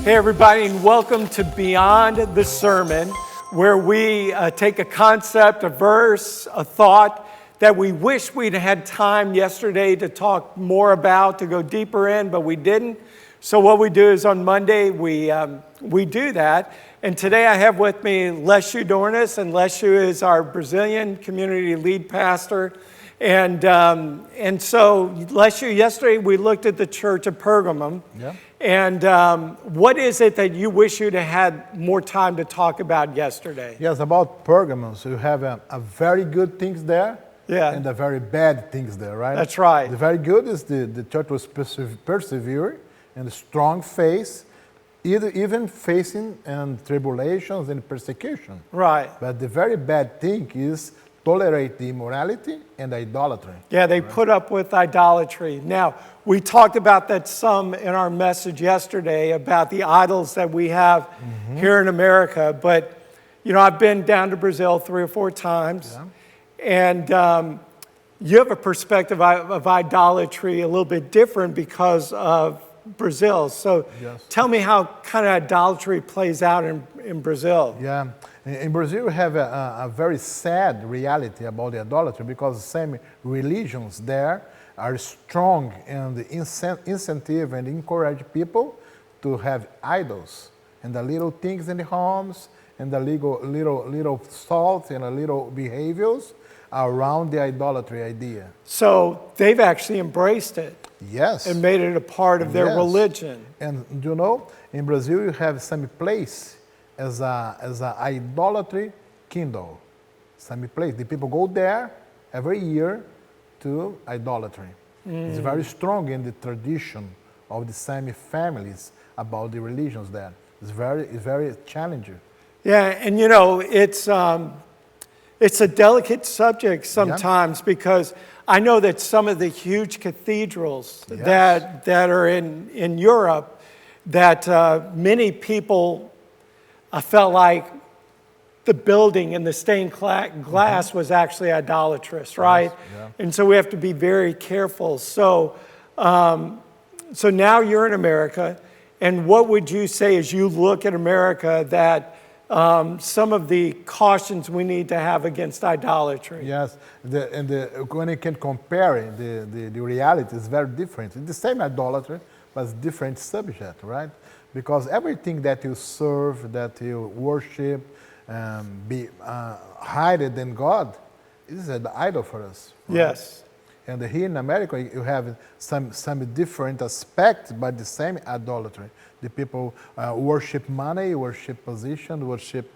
Hey everybody, and welcome to Beyond the Sermon, where we take a concept, a verse, a thought that we wish we'd had time yesterday to talk more about, to go deeper in, but we didn't. So what we do is on Monday, we do that. And today I have with me Lecio Dornas, and Lecio is our Brazilian community lead pastor. And so, Lecio, yesterday we looked at the church of Pergamum. Yeah. And what is it that you wish you'd have had more time to talk about yesterday? Yes, about Pergamum. So you have a very good things there, Yeah. and a very bad things there, right? That's right. The very good is the church was persevering and strong faith, even facing tribulations and persecution. Right. But the very bad thing is tolerate the immorality and idolatry. Yeah, they put up with idolatry. Now, we talked about that some in our message yesterday about the idols that we have here in America. But, you know, I've been down to Brazil 3 or 4 times. Yeah. And you have a perspective of idolatry a little bit different because of Brazil. So Yes. tell me how kind of idolatry plays out in Brazil. Yeah, in Brazil we have a very sad reality about the idolatry because the same religions there are strong and incentive and encourage people to have idols and the little things in the homes and the little thoughts and the little behaviors around the idolatry idea. So they've actually embraced it Yes. and made it a part of their Yes. religion. And you know, in Brazil you have some place as a idolatry kingdom. Some place. The people go there every year to idolatry. It's very strong in the tradition of the same families about the religions there. It's very challenging. Yeah, and you know, it's a delicate subject sometimes because I know that some of the huge cathedrals Yes. that are in Europe, that many people felt like the building and the stained glass was actually idolatrous, right? Yeah. And so we have to be very careful. So now you're in America, and what would you say as you look at America that some of the cautions we need to have against idolatry? Yes, when you can compare the reality is very different. It's the same idolatry, but it's different subject, right? Because everything that you serve, that you worship, be higher than God, is an idol for us. Right? Yes. And here in America, you have some different aspects, but the same idolatry. The people worship money, worship position, worship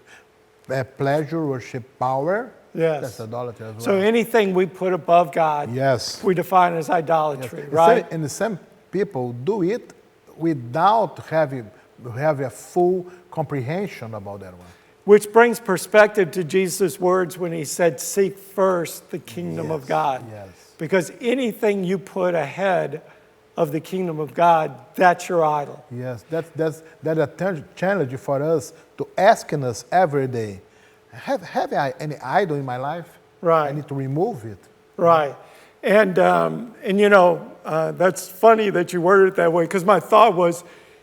pleasure, worship power. Yes. That's idolatry as well. So anything we put above God, Yes. we define as idolatry, Yes. right? And the same people do it without having a full comprehension about that one. Which brings perspective to Jesus' words when he said, seek first the kingdom of Yes, God. yes. Because anything you put ahead of the kingdom of God, that's your idol. Yes, that's a challenge for us to asking us every day, have I any idol in my life? Right. I need to remove it. Right. And you know, that's funny that you worded it that way, because my thought was,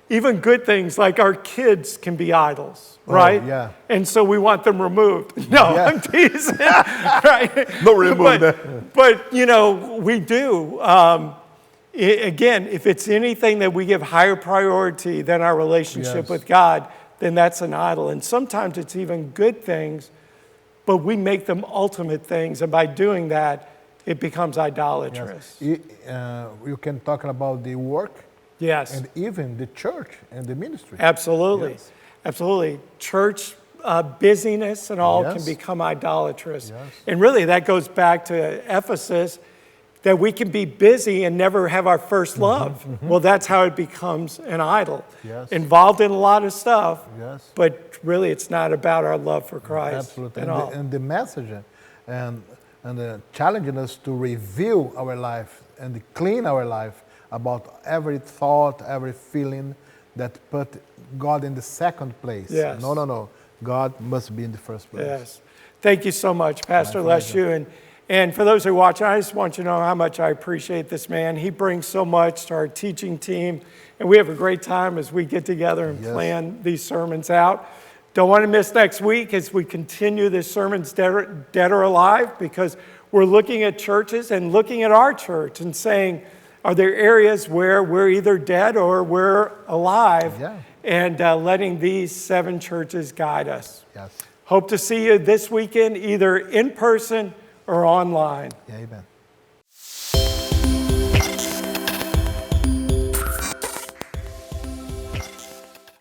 even good things like our kids can be idols, right? Yeah. And so we want them removed. No, Yeah. I'm teasing, right? No, remove that. But, you know, we do. Again, if it's anything that we give higher priority than our relationship Yes. with God, then that's an idol. And sometimes it's even good things, but we make them ultimate things. And by doing that, it becomes idolatrous. Yes. You can talk about the work Yes. and even the church and the ministry. Absolutely. Yes. Absolutely. Church busyness and all can Yes. become idolatrous. Yes. And really that goes back to Ephesus, that we can be busy and never have our first love. Well, that's how it becomes an idol. Yes. Involved in a lot of stuff, Yes. but really it's not about our love for Christ Absolutely. at And all. the message and challenging us to review our life and clean our life about every thought, every feeling that put God in the second place. Yes. No. God must be in the first place. Yes. Thank you so much, Pastor My pleasure. Lecio. And for those who watch, I just want you to know how much I appreciate this man. He brings so much to our teaching team, and we have a great time as we get together and plan these sermons out. Don't want to miss next week as we continue this Sermons Dead or Alive, because we're looking at churches and looking at our church and saying, are there areas where we're either dead or we're alive? Yeah. And letting these 7 churches guide us. Yes. Hope to see you this weekend, either in person or online. Yeah, amen.